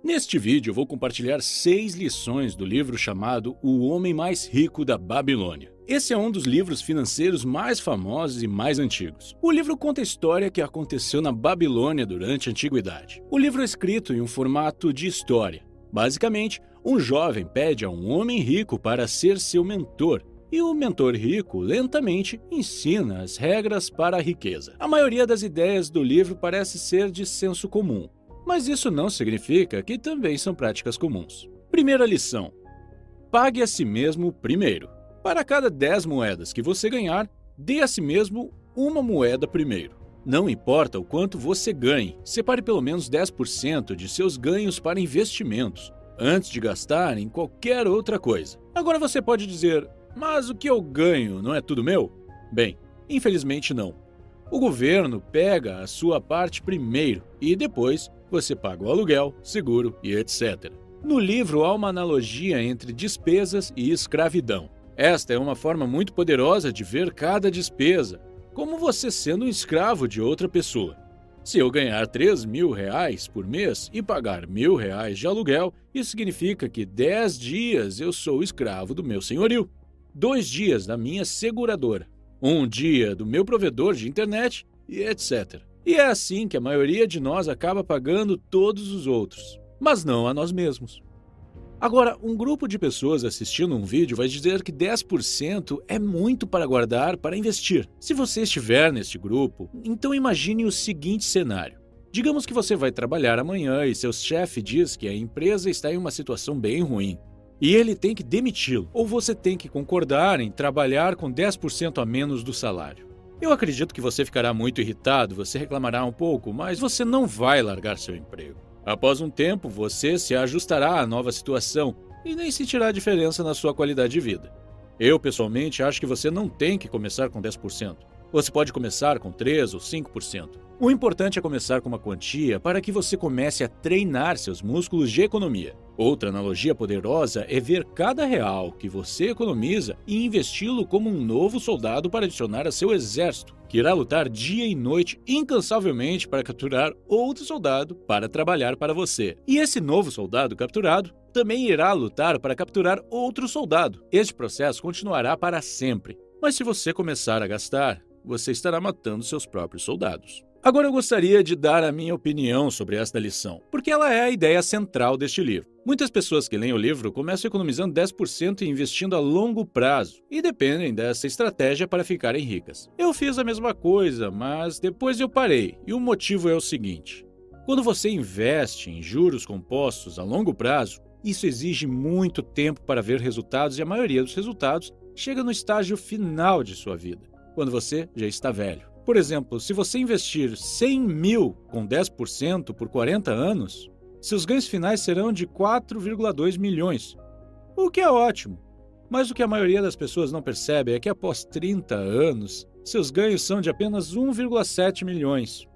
Neste vídeo eu vou compartilhar 6 lições do livro chamado O Homem Mais Rico da Babilônia. Esse é um dos livros financeiros mais famosos e mais antigos. O livro conta a história que aconteceu na Babilônia durante a Antiguidade. O livro é escrito em um formato de história. Basicamente, um jovem pede a um homem rico para ser seu mentor, e o mentor rico lentamente ensina as regras para a riqueza. A maioria das ideias do livro parece ser de senso comum, mas isso não significa que também são práticas comuns. Primeira lição: pague a si mesmo primeiro. Para cada 10 moedas que você ganhar, dê a si mesmo uma moeda primeiro. Não importa o quanto você ganhe, separe pelo menos 10% de seus ganhos para investimentos, antes de gastar em qualquer outra coisa. Agora você pode dizer, mas o que eu ganho não é tudo meu? Bem, infelizmente não. O governo pega a sua parte primeiro e depois você paga o aluguel, seguro e etc. No livro há uma analogia entre despesas e escravidão. Esta é uma forma muito poderosa de ver cada despesa, como você sendo um escravo de outra pessoa. Se eu ganhar R$3.000 por mês e pagar R$1.000 de aluguel, isso significa que 10 dias eu sou escravo do meu senhorio, 2 dias da minha seguradora, 1 dia do meu provedor de internet e etc. E é assim que a maioria de nós acaba pagando todos os outros, mas não a nós mesmos. Agora, um grupo de pessoas assistindo um vídeo vai dizer que 10% é muito para guardar para investir. Se você estiver neste grupo, então imagine o seguinte cenário. Digamos que você vai trabalhar amanhã e seu chefe diz que a empresa está em uma situação bem ruim e ele tem que demiti-lo, ou você tem que concordar em trabalhar com 10% a menos do salário. Eu acredito que você ficará muito irritado, você reclamará um pouco, mas você não vai largar seu emprego. Após um tempo, você se ajustará à nova situação e nem sentirá diferença na sua qualidade de vida. Eu, pessoalmente, acho que você não tem que começar com 10%. Você pode começar com 3% ou 5%. O importante é começar com uma quantia para que você comece a treinar seus músculos de economia. Outra analogia poderosa é ver cada real que você economiza e investi-lo como um novo soldado para adicionar a seu exército, que irá lutar dia e noite incansavelmente para capturar outro soldado para trabalhar para você. E esse novo soldado capturado também irá lutar para capturar outro soldado. Este processo continuará para sempre. Mas se você começar a gastar, você estará matando seus próprios soldados. Agora eu gostaria de dar a minha opinião sobre esta lição, porque ela é a ideia central deste livro. Muitas pessoas que leem o livro começam economizando 10% e investindo a longo prazo, e dependem dessa estratégia para ficarem ricas. Eu fiz a mesma coisa, mas depois eu parei, e o motivo é o seguinte. Quando você investe em juros compostos a longo prazo, isso exige muito tempo para ver resultados e a maioria dos resultados chega no estágio final de sua vida, quando você já está velho. Por exemplo, se você investir 100 mil com 10% por 40 anos, seus ganhos finais serão de 4,2 milhões, o que é ótimo. Mas o que a maioria das pessoas não percebe é que após 30 anos, seus ganhos são de apenas 1,7 milhões.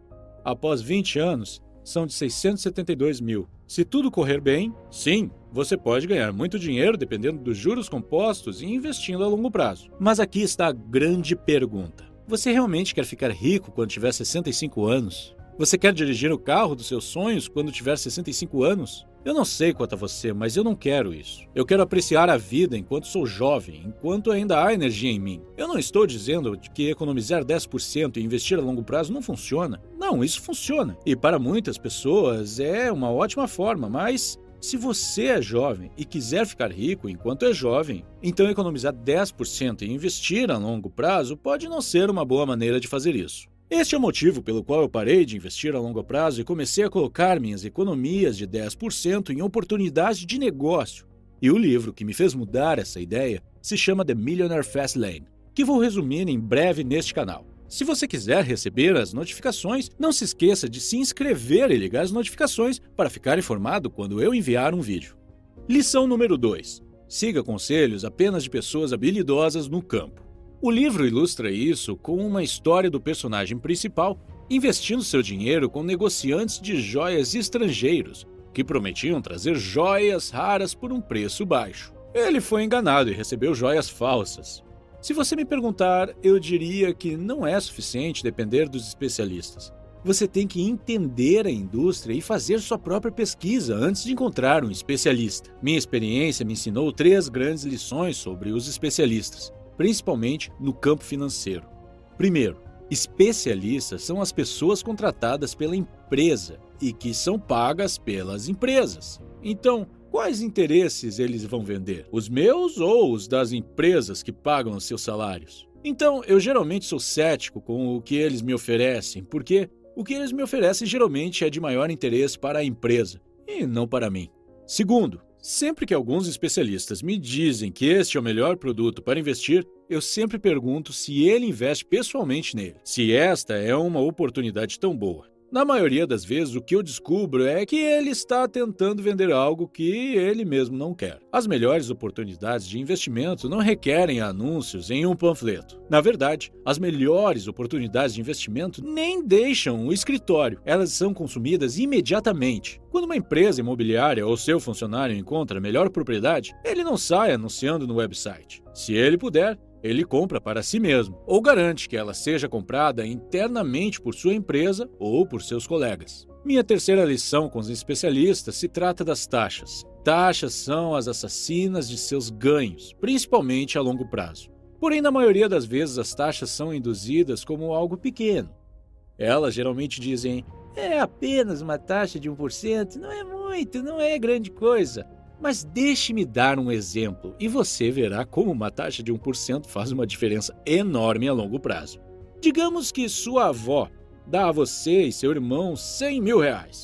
Após 20 anos, são de 672 mil. Se tudo correr bem, sim, você pode ganhar muito dinheiro dependendo dos juros compostos e investindo a longo prazo. Mas aqui está a grande pergunta. Você realmente quer ficar rico quando tiver 65 anos? Você quer dirigir o carro dos seus sonhos quando tiver 65 anos? Eu não sei quanto a você, mas eu não quero isso. Eu quero apreciar a vida enquanto sou jovem, enquanto ainda há energia em mim. Eu não estou dizendo que economizar 10% e investir a longo prazo não funciona. Não, isso funciona. E para muitas pessoas é uma ótima forma, mas se você é jovem e quiser ficar rico enquanto é jovem, então economizar 10% e investir a longo prazo pode não ser uma boa maneira de fazer isso. Este é o motivo pelo qual eu parei de investir a longo prazo e comecei a colocar minhas economias de 10% em oportunidades de negócio. E o livro que me fez mudar essa ideia se chama The Millionaire Fast Lane, que vou resumir em breve neste canal. Se você quiser receber as notificações, não se esqueça de se inscrever e ligar as notificações para ficar informado quando eu enviar um vídeo. Lição número 2. Siga conselhos apenas de pessoas habilidosas no campo. O livro ilustra isso com uma história do personagem principal investindo seu dinheiro com negociantes de joias estrangeiros que prometiam trazer joias raras por um preço baixo. Ele foi enganado e recebeu joias falsas. Se você me perguntar, eu diria que não é suficiente depender dos especialistas. Você tem que entender a indústria e fazer sua própria pesquisa antes de encontrar um especialista. Minha experiência me ensinou 3 grandes lições sobre os especialistas, principalmente no campo financeiro. Primeiro, especialistas são as pessoas contratadas pela empresa e que são pagas pelas empresas. Então, quais interesses eles vão vender? Os meus ou os das empresas que pagam os seus salários? Então, eu geralmente sou cético com o que eles me oferecem, porque o que eles me oferecem geralmente é de maior interesse para a empresa e não para mim. Segundo, sempre que alguns especialistas me dizem que este é o melhor produto para investir, eu sempre pergunto se ele investe pessoalmente nele, se esta é uma oportunidade tão boa. Na maioria das vezes, o que eu descubro é que ele está tentando vender algo que ele mesmo não quer. As melhores oportunidades de investimento não requerem anúncios em um panfleto. Na verdade, as melhores oportunidades de investimento nem deixam o escritório. Elas são consumidas imediatamente. Quando uma empresa imobiliária ou seu funcionário encontra a melhor propriedade, ele não sai anunciando no website. Se ele puder, ele compra para si mesmo, ou garante que ela seja comprada internamente por sua empresa ou por seus colegas. Minha terceira lição com os especialistas se trata das taxas. Taxas são as assassinas de seus ganhos, principalmente a longo prazo. Porém, na maioria das vezes, as taxas são induzidas como algo pequeno. Elas geralmente dizem, é apenas uma taxa de 1%, não é muito, não é grande coisa. Mas deixe-me dar um exemplo e você verá como uma taxa de 1% faz uma diferença enorme a longo prazo. Digamos que sua avó dá a você e seu irmão R$100 mil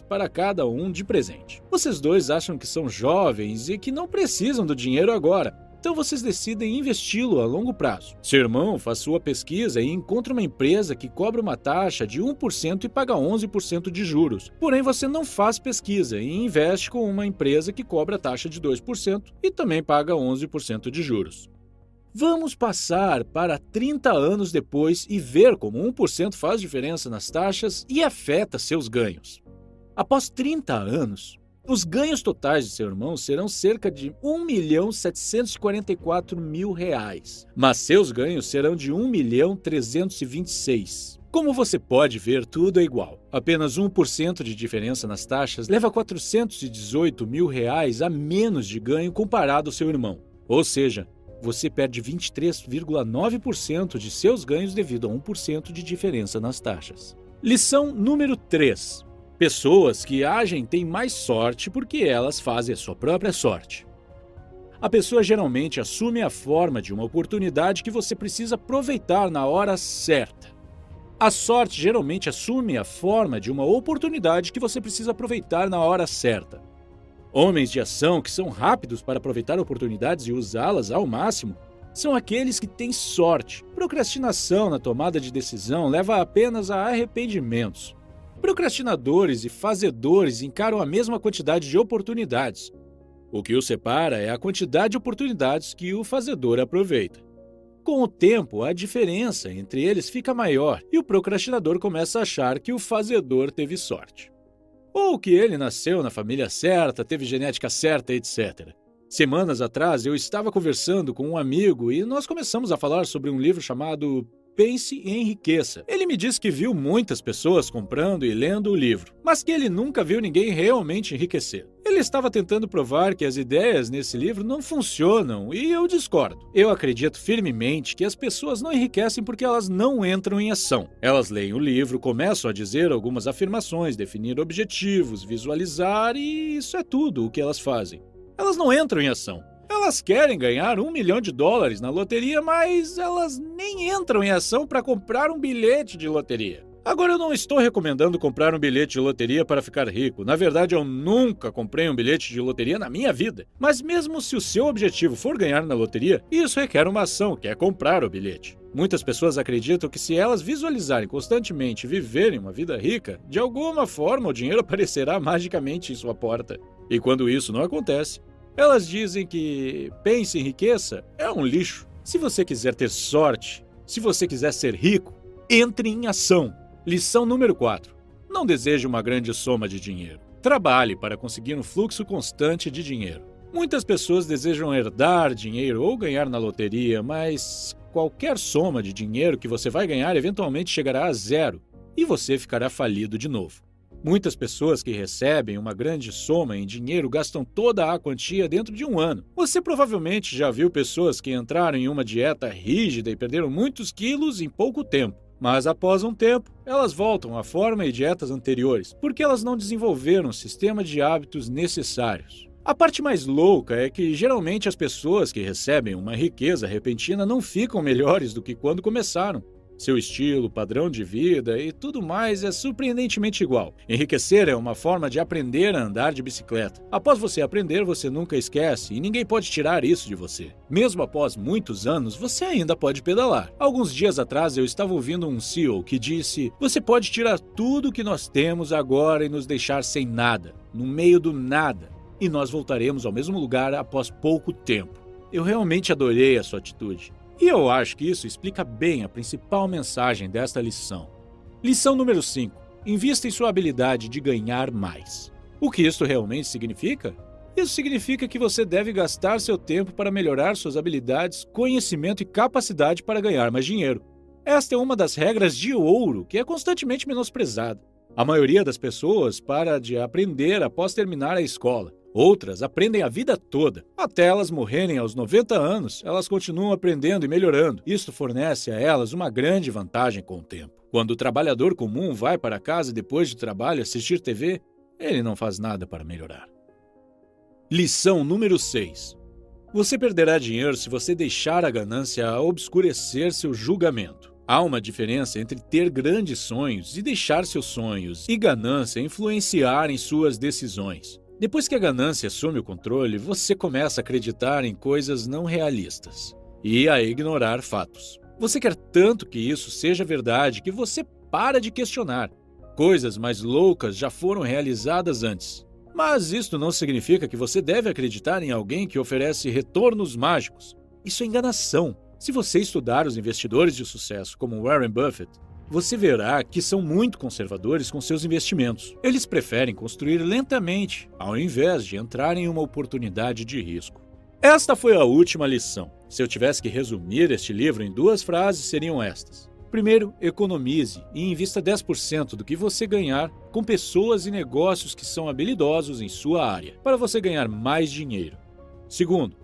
para cada um de presente. Vocês dois acham que são jovens e que não precisam do dinheiro agora, então vocês decidem investi-lo a longo prazo. Seu irmão faz sua pesquisa e encontra uma empresa que cobra uma taxa de 1% e paga 11% de juros. Porém, você não faz pesquisa e investe com uma empresa que cobra taxa de 2% e também paga 11% de juros. Vamos passar para 30 anos depois e ver como 1% faz diferença nas taxas e afeta seus ganhos. Após 30 anos, os ganhos totais de seu irmão serão cerca de R$1.744.000, mas seus ganhos serão de R$1.326.000. Como você pode ver, tudo é igual. Apenas 1% de diferença nas taxas leva R$418.000 a menos de ganho comparado ao seu irmão. Ou seja, você perde 23,9% de seus ganhos devido a 1% de diferença nas taxas. Lição número 3. Pessoas que agem têm mais sorte porque elas fazem a sua própria sorte. A pessoa geralmente assume a forma de uma oportunidade que você precisa aproveitar na hora certa. A sorte geralmente assume a forma de uma oportunidade que você precisa aproveitar na hora certa. Homens de ação que são rápidos para aproveitar oportunidades e usá-las ao máximo são aqueles que têm sorte. Procrastinação na tomada de decisão leva apenas a arrependimentos. Procrastinadores e fazedores encaram a mesma quantidade de oportunidades. O que os separa é a quantidade de oportunidades que o fazedor aproveita. Com o tempo, a diferença entre eles fica maior e o procrastinador começa a achar que o fazedor teve sorte. Ou que ele nasceu na família certa, teve genética certa, etc. Semanas atrás, eu estava conversando com um amigo e nós começamos a falar sobre um livro chamado Pense e Enriqueça. Ele me disse que viu muitas pessoas comprando e lendo o livro, mas que ele nunca viu ninguém realmente enriquecer. Ele estava tentando provar que as ideias nesse livro não funcionam e eu discordo. Eu acredito firmemente que as pessoas não enriquecem porque elas não entram em ação. Elas leem o livro, começam a dizer algumas afirmações, definir objetivos, visualizar e isso é tudo o que elas fazem. Elas não entram em ação. Elas querem ganhar $1 milhão na loteria, mas elas nem entram em ação para comprar um bilhete de loteria. Agora, eu não estou recomendando comprar um bilhete de loteria para ficar rico. Na verdade, eu nunca comprei um bilhete de loteria na minha vida. Mas mesmo se o seu objetivo for ganhar na loteria, isso requer uma ação, que é comprar o bilhete. Muitas pessoas acreditam que se elas visualizarem constantemente e viverem uma vida rica, de alguma forma o dinheiro aparecerá magicamente em sua porta. E quando isso não acontece, elas dizem que pense em riqueza é um lixo. Se você quiser ter sorte, se você quiser ser rico, entre em ação. Lição número 4. Não deseje uma grande soma de dinheiro. Trabalhe para conseguir um fluxo constante de dinheiro. Muitas pessoas desejam herdar dinheiro ou ganhar na loteria, mas qualquer soma de dinheiro que você vai ganhar eventualmente chegará a zero. e você ficará falido de novo. Muitas pessoas que recebem uma grande soma em dinheiro gastam toda a quantia dentro de um ano. Você provavelmente já viu pessoas que entraram em uma dieta rígida e perderam muitos quilos em pouco tempo. Mas após um tempo, elas voltam à forma e dietas anteriores, porque elas não desenvolveram o sistema de hábitos necessários. A parte mais louca é que geralmente as pessoas que recebem uma riqueza repentina não ficam melhores do que quando começaram. Seu estilo, padrão de vida e tudo mais é surpreendentemente igual. Enriquecer é uma forma de aprender a andar de bicicleta. Após você aprender, você nunca esquece e ninguém pode tirar isso de você. Mesmo após muitos anos, você ainda pode pedalar. Alguns dias atrás eu estava ouvindo um CEO que disse: "Você pode tirar tudo que nós temos agora e nos deixar sem nada, no meio do nada, e nós voltaremos ao mesmo lugar após pouco tempo." Eu realmente adorei a sua atitude. E eu acho que isso explica bem a principal mensagem desta lição. Lição número 5. Invista em sua habilidade de ganhar mais. O que isso realmente significa? Isso significa que você deve gastar seu tempo para melhorar suas habilidades, conhecimento e capacidade para ganhar mais dinheiro. Esta é uma das regras de ouro que é constantemente menosprezada. A maioria das pessoas para de aprender após terminar a escola. Outras aprendem a vida toda. Até elas morrerem aos 90 anos, elas continuam aprendendo e melhorando. Isso fornece a elas uma grande vantagem com o tempo. Quando o trabalhador comum vai para casa depois do trabalho assistir TV, ele não faz nada para melhorar. Lição número 6. Você perderá dinheiro se você deixar a ganância obscurecer seu julgamento. Há uma diferença entre ter grandes sonhos e deixar seus sonhos e ganância influenciarem suas decisões. Depois que a ganância assume o controle, você começa a acreditar em coisas não realistas e a ignorar fatos. Você quer tanto que isso seja verdade que você para de questionar. Coisas mais loucas já foram realizadas antes. Mas isto não significa que você deve acreditar em alguém que oferece retornos mágicos. Isso é enganação. Se você estudar os investidores de sucesso como Warren Buffett, você verá que são muito conservadores com seus investimentos. Eles preferem construir lentamente, ao invés de entrar em uma oportunidade de risco. Esta foi a última lição. Se eu tivesse que resumir este livro em 2 frases, seriam estas. Primeiro, economize e invista 10% do que você ganhar com pessoas e negócios que são habilidosos em sua área, para você ganhar mais dinheiro. Segundo,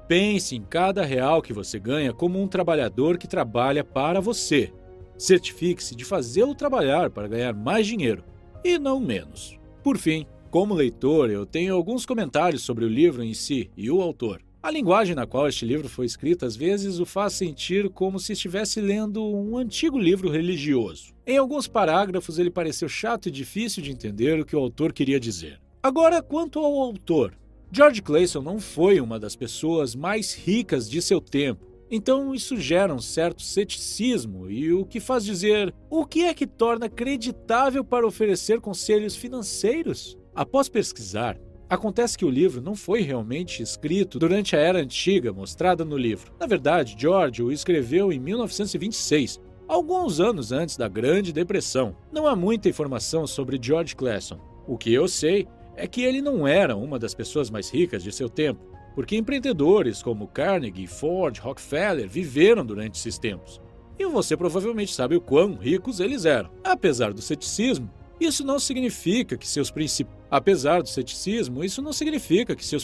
pense em cada real que você ganha como um trabalhador que trabalha para você. Certifique-se de fazê-lo trabalhar para ganhar mais dinheiro, e não menos. Por fim, como leitor, eu tenho alguns comentários sobre o livro em si e o autor. A linguagem na qual este livro foi escrito às vezes o faz sentir como se estivesse lendo um antigo livro religioso. Em alguns parágrafos ele pareceu chato e difícil de entender o que o autor queria dizer. Agora, quanto ao autor, George Clason não foi uma das pessoas mais ricas de seu tempo. Então isso gera um certo ceticismo e o que faz dizer: o que é que torna acreditável para oferecer conselhos financeiros? Após pesquisar, acontece que o livro não foi realmente escrito durante a Era Antiga mostrada no livro. Na verdade, George o escreveu em 1926, alguns anos antes da Grande Depressão. Não há muita informação sobre George Clason. O que eu sei é que ele não era uma das pessoas mais ricas de seu tempo, porque empreendedores como Carnegie, Ford, Rockefeller viveram durante esses tempos. E você provavelmente sabe o quão ricos eles eram. Apesar do ceticismo, isso não significa que seus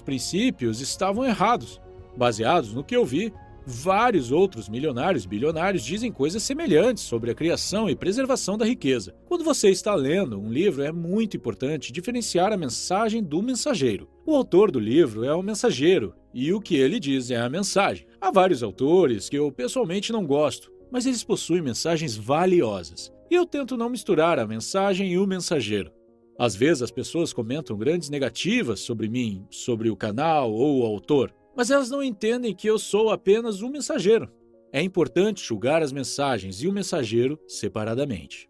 princípios estavam errados. Baseados no que eu vi, vários outros milionários e bilionários dizem coisas semelhantes sobre a criação e preservação da riqueza. Quando você está lendo um livro, é muito importante diferenciar a mensagem do mensageiro. O autor do livro é o mensageiro, e o que ele diz é a mensagem. Há vários autores que eu pessoalmente não gosto, mas eles possuem mensagens valiosas. E eu tento não misturar a mensagem e o mensageiro. Às vezes as pessoas comentam grandes negativas sobre mim, sobre o canal ou o autor, mas elas não entendem que eu sou apenas um mensageiro. É importante julgar as mensagens e o mensageiro separadamente.